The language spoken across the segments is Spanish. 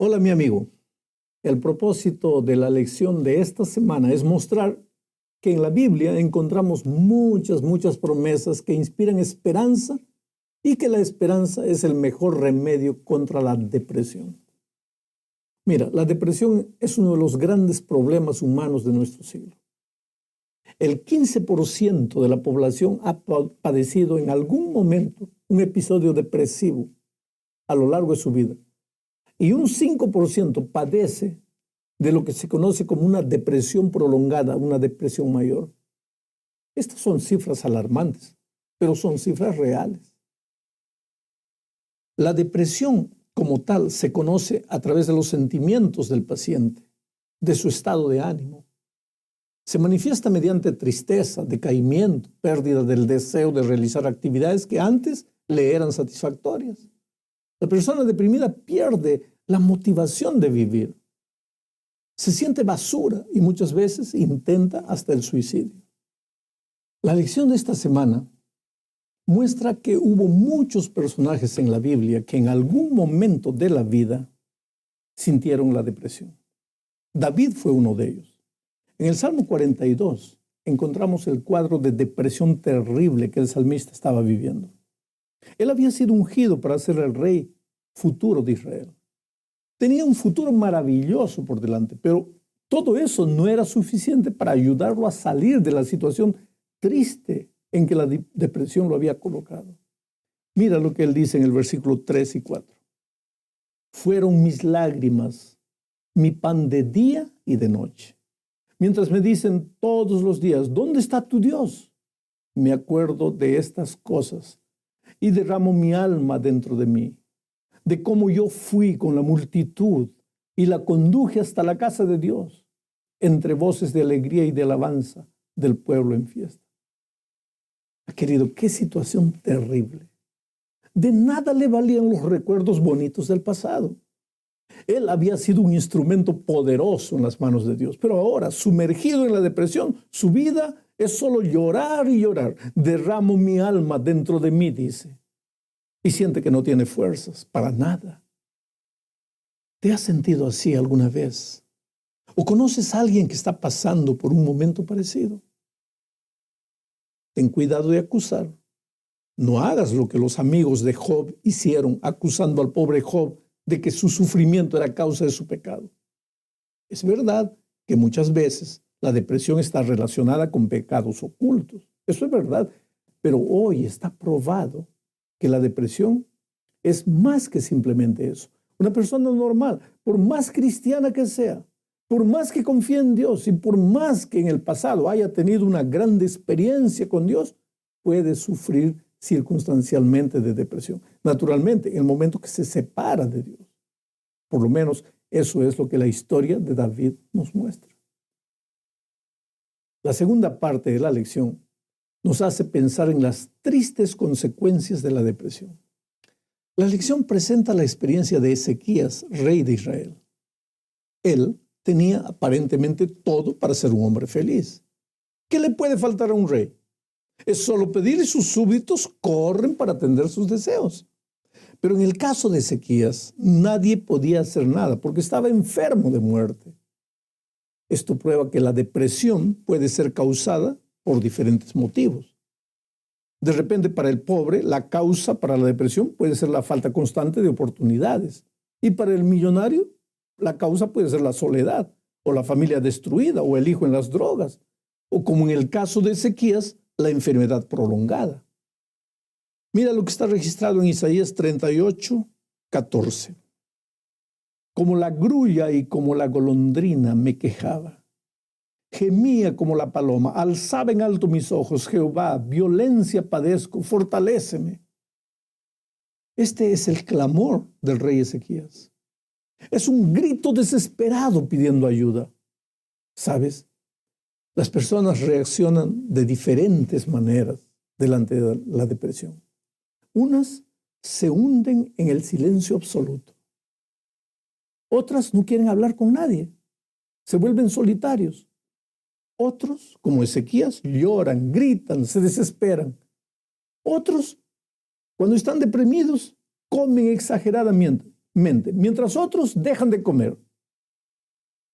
Hola, mi amigo. El propósito de la lección de esta semana es mostrar que en la Biblia encontramos muchas promesas que inspiran esperanza y que la esperanza es el mejor remedio contra la depresión. Mira, la depresión es uno de los grandes problemas humanos de nuestro siglo. El 15% de la población ha padecido en algún momento un episodio depresivo a lo largo de su vida. Y un 5% padece de lo que se conoce como una depresión prolongada, una depresión mayor. Estas son cifras alarmantes, pero son cifras reales. La depresión como tal se conoce a través de los sentimientos del paciente, de su estado de ánimo. Se manifiesta mediante tristeza, decaimiento, pérdida del deseo de realizar actividades que antes le eran satisfactorias. La persona deprimida pierde la motivación de vivir. Se siente basura y muchas veces intenta hasta el suicidio. La lección de esta semana muestra que hubo muchos personajes en la Biblia que en algún momento de la vida sintieron la depresión. David fue uno de ellos. En el Salmo 42 encontramos el cuadro de depresión terrible que el salmista estaba viviendo. Él había sido ungido para ser el rey futuro de Israel. Tenía un futuro maravilloso por delante, pero todo eso no era suficiente para ayudarlo a salir de la situación triste en que la depresión lo había colocado. Mira lo que él dice en el versículo 3 y 4. Fueron mis lágrimas, mi pan de día y de noche. Mientras me dicen todos los días, ¿dónde está tu Dios? Me acuerdo de estas cosas y derramo mi alma dentro de mí, de cómo yo fui con la multitud y la conduje hasta la casa de Dios, entre voces de alegría y de alabanza del pueblo en fiesta. Querido, qué situación terrible. De nada le valían los recuerdos bonitos del pasado. Él había sido un instrumento poderoso en las manos de Dios, pero ahora, sumergido en la depresión, su vida es solo llorar y llorar. Derramo mi alma dentro de mí, dice. Y siente que no tiene fuerzas para nada. ¿Te has sentido así alguna vez? ¿O conoces a alguien que está pasando por un momento parecido? Ten cuidado de acusar. No hagas lo que los amigos de Job hicieron, acusando al pobre Job de que su sufrimiento era causa de su pecado. Es verdad que muchas veces la depresión está relacionada con pecados ocultos. Eso es verdad, pero hoy está probado que la depresión es más que simplemente eso. Una persona normal, por más cristiana que sea, por más que confíe en Dios y por más que en el pasado haya tenido una gran experiencia con Dios, puede sufrir circunstancialmente de depresión. Naturalmente, en el momento que se separa de Dios. Por lo menos eso es lo que la historia de David nos muestra. La segunda parte de la lección nos hace pensar en las tristes consecuencias de la depresión. La lección presenta la experiencia de Ezequías, rey de Israel. Él tenía aparentemente todo para ser un hombre feliz. ¿Qué le puede faltar a un rey? Es solo pedir y sus súbditos corren para atender sus deseos. Pero en el caso de Ezequías, nadie podía hacer nada porque estaba enfermo de muerte. Esto prueba que la depresión puede ser causada por diferentes motivos. De repente, para el pobre, la causa para la depresión puede ser la falta constante de oportunidades. Y para el millonario, la causa puede ser la soledad, o la familia destruida, o el hijo en las drogas, o como en el caso de Ezequías, la enfermedad prolongada. Mira lo que está registrado en Isaías 38:14. Como la grulla y como la golondrina me quejaba. Gemía como la paloma, alzaba en alto mis ojos, Jehová, violencia padezco, fortaléceme. Este es el clamor del rey Ezequías. Es un grito desesperado pidiendo ayuda. ¿Sabes? Las personas reaccionan de diferentes maneras delante de la depresión. Unas se hunden en el silencio absoluto. Otras no quieren hablar con nadie. Se vuelven solitarios. Otros, como Ezequías, lloran, gritan, se desesperan. Otros, cuando están deprimidos, comen exageradamente, mientras otros dejan de comer.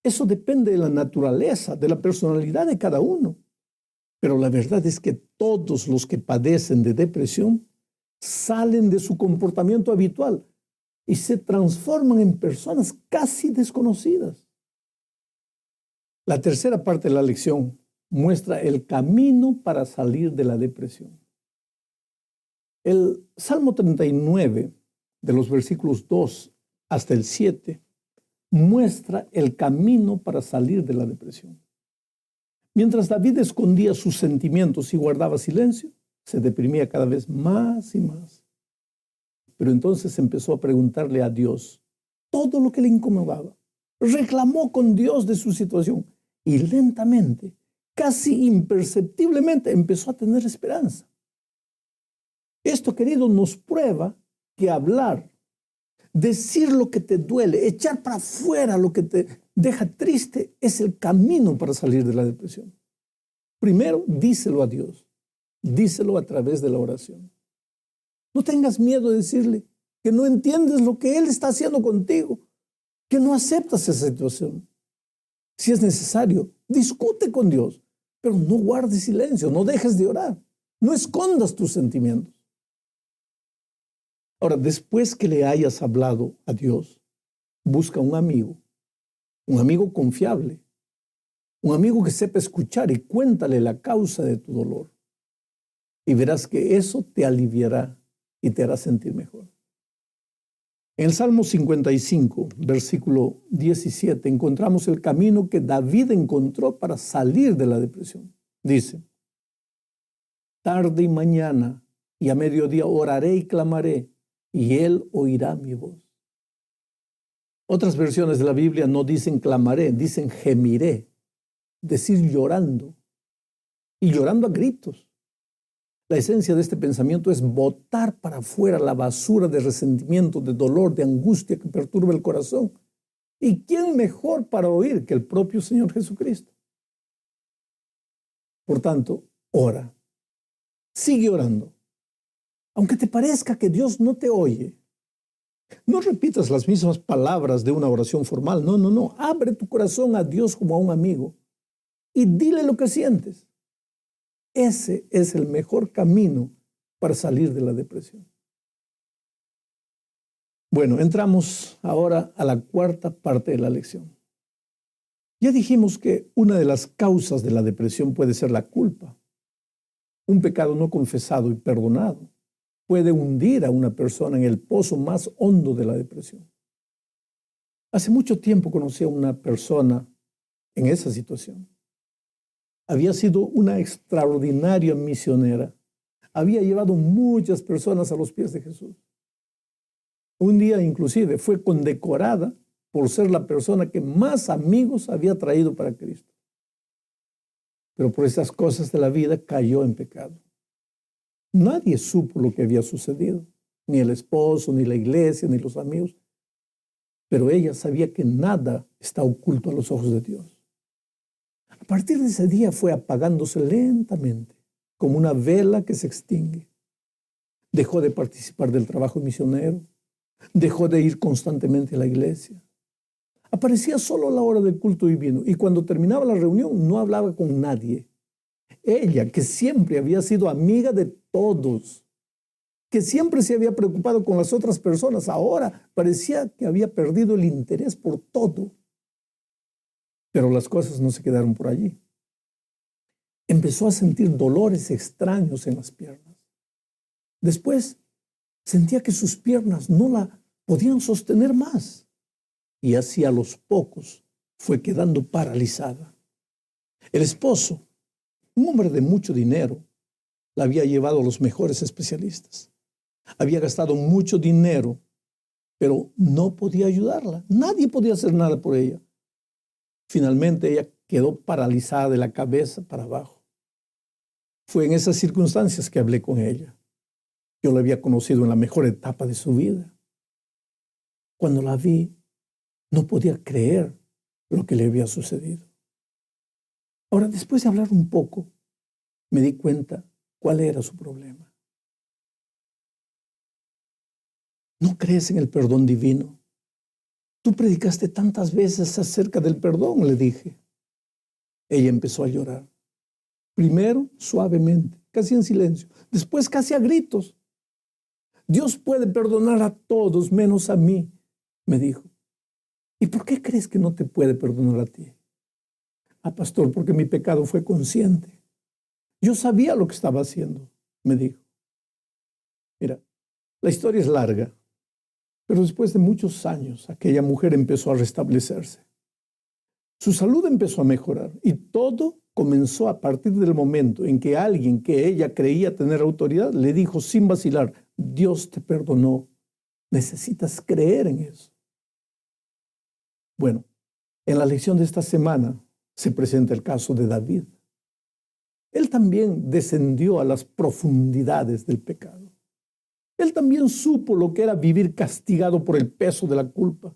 Eso depende de la naturaleza, de la personalidad de cada uno. Pero la verdad es que todos los que padecen de depresión salen de su comportamiento habitual y se transforman en personas casi desconocidas. La tercera parte de la lección muestra el camino para salir de la depresión. El Salmo 39, de los versículos 2 hasta el 7, muestra el camino para salir de la depresión. Mientras David escondía sus sentimientos y guardaba silencio, se deprimía cada vez más y más. Pero entonces empezó a preguntarle a Dios todo lo que le incomodaba. Reclamó con Dios de su situación y lentamente, casi imperceptiblemente, empezó a tener esperanza. Esto, querido, nos prueba que hablar, decir lo que te duele, echar para afuera lo que te deja triste, es el camino para salir de la depresión. Primero, díselo a Dios. Díselo a través de la oración. No tengas miedo de decirle que no entiendes lo que Él está haciendo contigo, que no aceptas esa situación. Si es necesario, discute con Dios, pero no guardes silencio, no dejes de orar, no escondas tus sentimientos. Ahora, después que le hayas hablado a Dios, busca un amigo confiable, un amigo que sepa escuchar y cuéntale la causa de tu dolor. Y verás que eso te aliviará y te hará sentir mejor. En el Salmo 55, versículo 17, encontramos el camino que David encontró para salir de la depresión. Dice: tarde y mañana y a mediodía oraré y clamaré, y Él oirá mi voz. Otras versiones de la Biblia no dicen clamaré, dicen gemiré, decir llorando, y llorando a gritos. La esencia de este pensamiento es botar para afuera la basura de resentimiento, de dolor, de angustia que perturba el corazón. ¿Y quién mejor para oír que el propio Señor Jesucristo? Por tanto, ora. Sigue orando. Aunque te parezca que Dios no te oye, no repitas las mismas palabras de una oración formal. No. Abre tu corazón a Dios como a un amigo y dile lo que sientes. Ese es el mejor camino para salir de la depresión. Bueno, entramos ahora a la cuarta parte de la lección. Ya dijimos que una de las causas de la depresión puede ser la culpa. Un pecado no confesado y perdonado puede hundir a una persona en el pozo más hondo de la depresión. Hace mucho tiempo conocí a una persona en esa situación. Había sido una extraordinaria misionera. Había llevado muchas personas a los pies de Jesús. Un día inclusive fue condecorada por ser la persona que más amigos había traído para Cristo. Pero por esas cosas de la vida cayó en pecado. Nadie supo lo que había sucedido, ni el esposo, ni la iglesia, ni los amigos. Pero ella sabía que nada está oculto a los ojos de Dios. A partir de ese día fue apagándose lentamente, como una vela que se extingue. Dejó de participar del trabajo misionero, dejó de ir constantemente a la iglesia. Aparecía solo a la hora del culto divino y cuando terminaba la reunión no hablaba con nadie. Ella, que siempre había sido amiga de todos, que siempre se había preocupado con las otras personas, ahora parecía que había perdido el interés por todo. Pero las cosas no se quedaron por allí. Empezó a sentir dolores extraños en las piernas. Después sentía que sus piernas no la podían sostener más. Y así a los pocos fue quedando paralizada. El esposo, un hombre de mucho dinero, la había llevado a los mejores especialistas. Había gastado mucho dinero, pero no podía ayudarla. Nadie podía hacer nada por ella. Finalmente ella quedó paralizada de la cabeza para abajo. Fue en esas circunstancias que hablé con ella. Yo la había conocido en la mejor etapa de su vida. Cuando la vi, no podía creer lo que le había sucedido. Ahora, después de hablar un poco, me di cuenta cuál era su problema. ¿No crees en el perdón divino? Tú predicaste tantas veces acerca del perdón, le dije. Ella empezó a llorar. Primero suavemente, casi en silencio. Después casi a gritos. Dios puede perdonar a todos menos a mí, me dijo. ¿Y por qué crees que no te puede perdonar a ti? Ah, pastor, porque mi pecado fue consciente. Yo sabía lo que estaba haciendo, me dijo. Mira, la historia es larga, pero después de muchos años, aquella mujer empezó a restablecerse. Su salud empezó a mejorar y todo comenzó a partir del momento en que alguien que ella creía tener autoridad le dijo sin vacilar: Dios te perdonó. Necesitas creer en eso. Bueno, en la lección de esta semana se presenta el caso de David. Él también descendió a las profundidades del pecado. Él también supo lo que era vivir castigado por el peso de la culpa.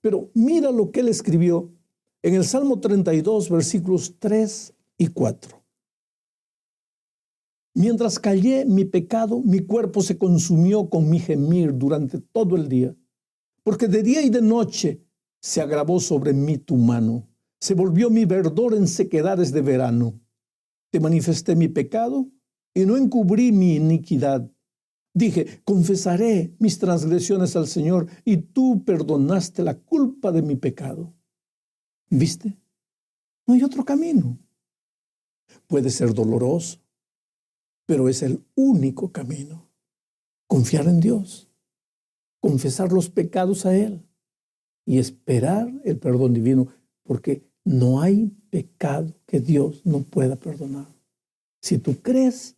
Pero mira lo que él escribió en el Salmo 32, versículos 3 y 4. Mientras callé mi pecado, mi cuerpo se consumió con mi gemir durante todo el día, porque de día y de noche se agravó sobre mí tu mano, se volvió mi verdor en sequedades de verano. Te manifesté mi pecado y no encubrí mi iniquidad. Dije, confesaré mis transgresiones al Señor, y tú perdonaste la culpa de mi pecado. ¿Viste? No hay otro camino. Puede ser doloroso, pero es el único camino. Confiar en Dios, confesar los pecados a Él y esperar el perdón divino, porque no hay pecado que Dios no pueda perdonar. Si tú crees,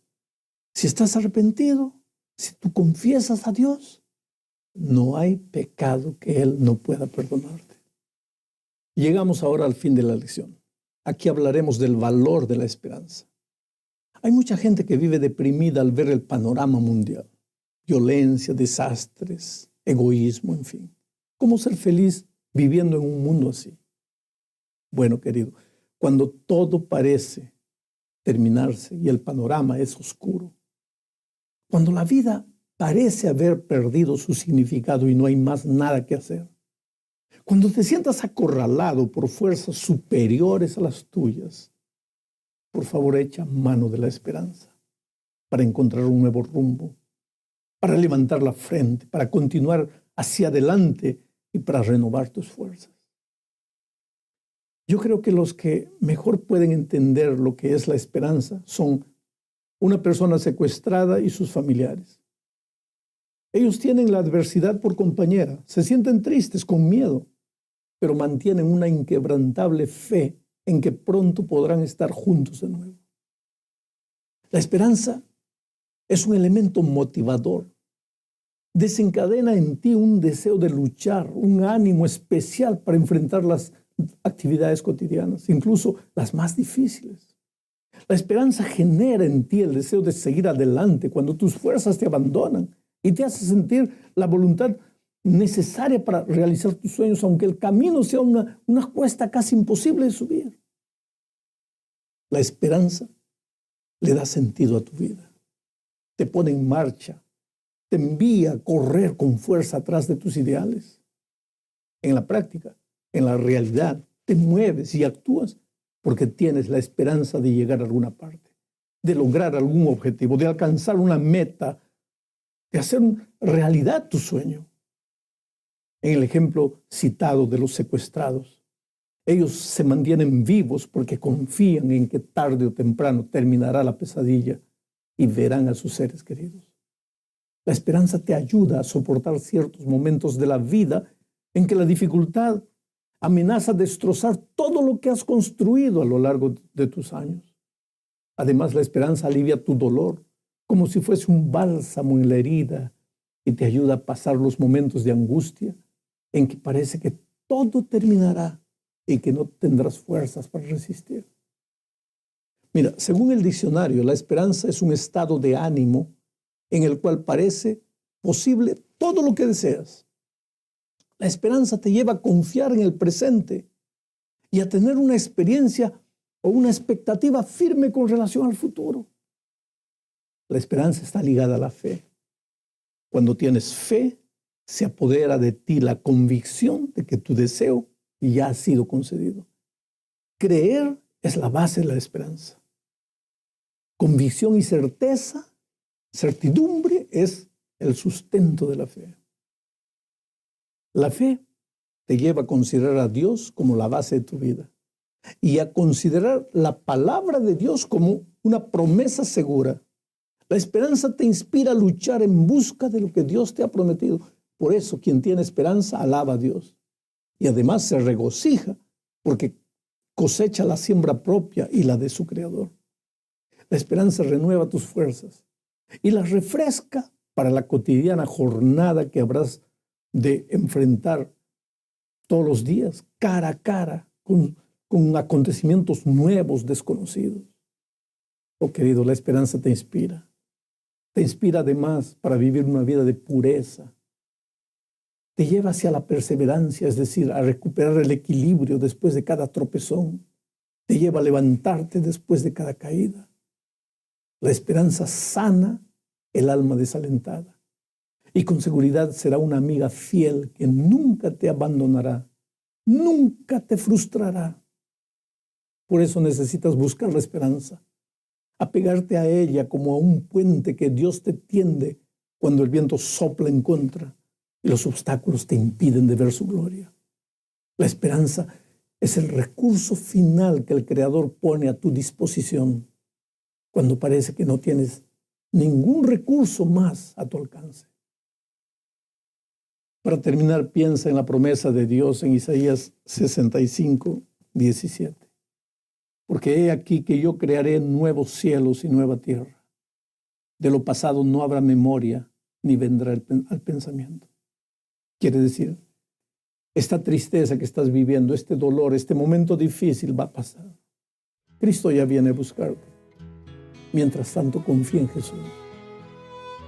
si estás arrepentido, si tú confiesas a Dios, no hay pecado que Él no pueda perdonarte. Llegamos ahora al fin de la lección. Aquí hablaremos del valor de la esperanza. Hay mucha gente que vive deprimida al ver el panorama mundial. Violencia, desastres, egoísmo, en fin. ¿Cómo ser feliz viviendo en un mundo así? Bueno, querido, cuando todo parece terminarse y el panorama es oscuro, cuando la vida parece haber perdido su significado y no hay más nada que hacer, cuando te sientas acorralado por fuerzas superiores a las tuyas, por favor, echa mano de la esperanza para encontrar un nuevo rumbo, para levantar la frente, para continuar hacia adelante y para renovar tus fuerzas. Yo creo que los que mejor pueden entender lo que es la esperanza son una persona secuestrada y sus familiares. Ellos tienen la adversidad por compañera, se sienten tristes, con miedo, pero mantienen una inquebrantable fe en que pronto podrán estar juntos de nuevo. La esperanza es un elemento motivador. Desencadena en ti un deseo de luchar, un ánimo especial para enfrentar las actividades cotidianas, incluso las más difíciles. La esperanza genera en ti el deseo de seguir adelante cuando tus fuerzas te abandonan y te hace sentir la voluntad necesaria para realizar tus sueños, aunque el camino sea una cuesta casi imposible de subir. La esperanza le da sentido a tu vida, te pone en marcha, te envía a correr con fuerza atrás de tus ideales. En la práctica, en la realidad, te mueves y actúas porque tienes la esperanza de llegar a alguna parte, de lograr algún objetivo, de alcanzar una meta, de hacer realidad tu sueño. En el ejemplo citado de los secuestrados, ellos se mantienen vivos porque confían en que tarde o temprano terminará la pesadilla y verán a sus seres queridos. La esperanza te ayuda a soportar ciertos momentos de la vida en que la dificultad amenaza destrozar todo lo que has construido a lo largo de tus años. Además, la esperanza alivia tu dolor, como si fuese un bálsamo en la herida, y te ayuda a pasar los momentos de angustia en que parece que todo terminará y que no tendrás fuerzas para resistir. Mira, según el diccionario, la esperanza es un estado de ánimo en el cual parece posible todo lo que deseas. La esperanza te lleva a confiar en el presente y a tener una experiencia o una expectativa firme con relación al futuro. La esperanza está ligada a la fe. Cuando tienes fe, se apodera de ti la convicción de que tu deseo ya ha sido concedido. Creer es la base de la esperanza. Convicción y certeza, certidumbre es el sustento de la fe. La fe te lleva a considerar a Dios como la base de tu vida y a considerar la palabra de Dios como una promesa segura. La esperanza te inspira a luchar en busca de lo que Dios te ha prometido. Por eso, quien tiene esperanza alaba a Dios y además se regocija porque cosecha la siembra propia y la de su Creador. La esperanza renueva tus fuerzas y las refresca para la cotidiana jornada que habrás de enfrentar todos los días, cara a cara, con acontecimientos nuevos, desconocidos. Oh, querido, la esperanza te inspira. Te inspira además para vivir una vida de pureza. Te lleva hacia la perseverancia, es decir, a recuperar el equilibrio después de cada tropezón. Te lleva a levantarte después de cada caída. La esperanza sana el alma desalentada y con seguridad será una amiga fiel que nunca te abandonará, nunca te frustrará. Por eso necesitas buscar la esperanza, apegarte a ella como a un puente que Dios te tiende cuando el viento sopla en contra y los obstáculos te impiden de ver su gloria. La esperanza es el recurso final que el Creador pone a tu disposición cuando parece que no tienes ningún recurso más a tu alcance. Para terminar, piensa en la promesa de Dios en Isaías 65, 17. Porque he aquí que yo crearé nuevos cielos y nueva tierra. De lo pasado no habrá memoria ni vendrá al pensamiento. Quiere decir, esta tristeza que estás viviendo, este dolor, este momento difícil va a pasar. Cristo ya viene a buscarte. Mientras tanto, confía en Jesús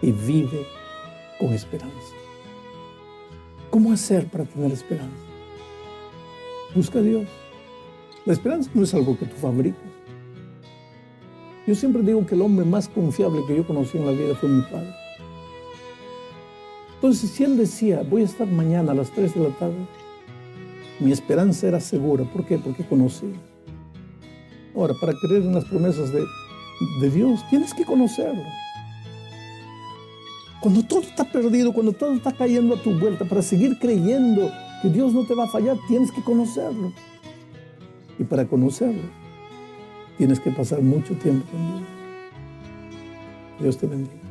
y vive con esperanza. ¿Cómo hacer para tener esperanza? Busca a Dios. La esperanza no es algo que tú fabricas. Yo siempre digo que el hombre más confiable que yo conocí en la vida fue mi padre. Entonces, si él decía, voy a estar mañana a las 3 de la tarde, mi esperanza era segura. ¿Por qué? Porque conocía. Ahora, para creer en las promesas de Dios, tienes que conocerlo. Cuando todo está perdido, cuando todo está cayendo a tu vuelta, para seguir creyendo que Dios no te va a fallar, tienes que conocerlo. Y para conocerlo, tienes que pasar mucho tiempo con Dios. Dios te bendiga.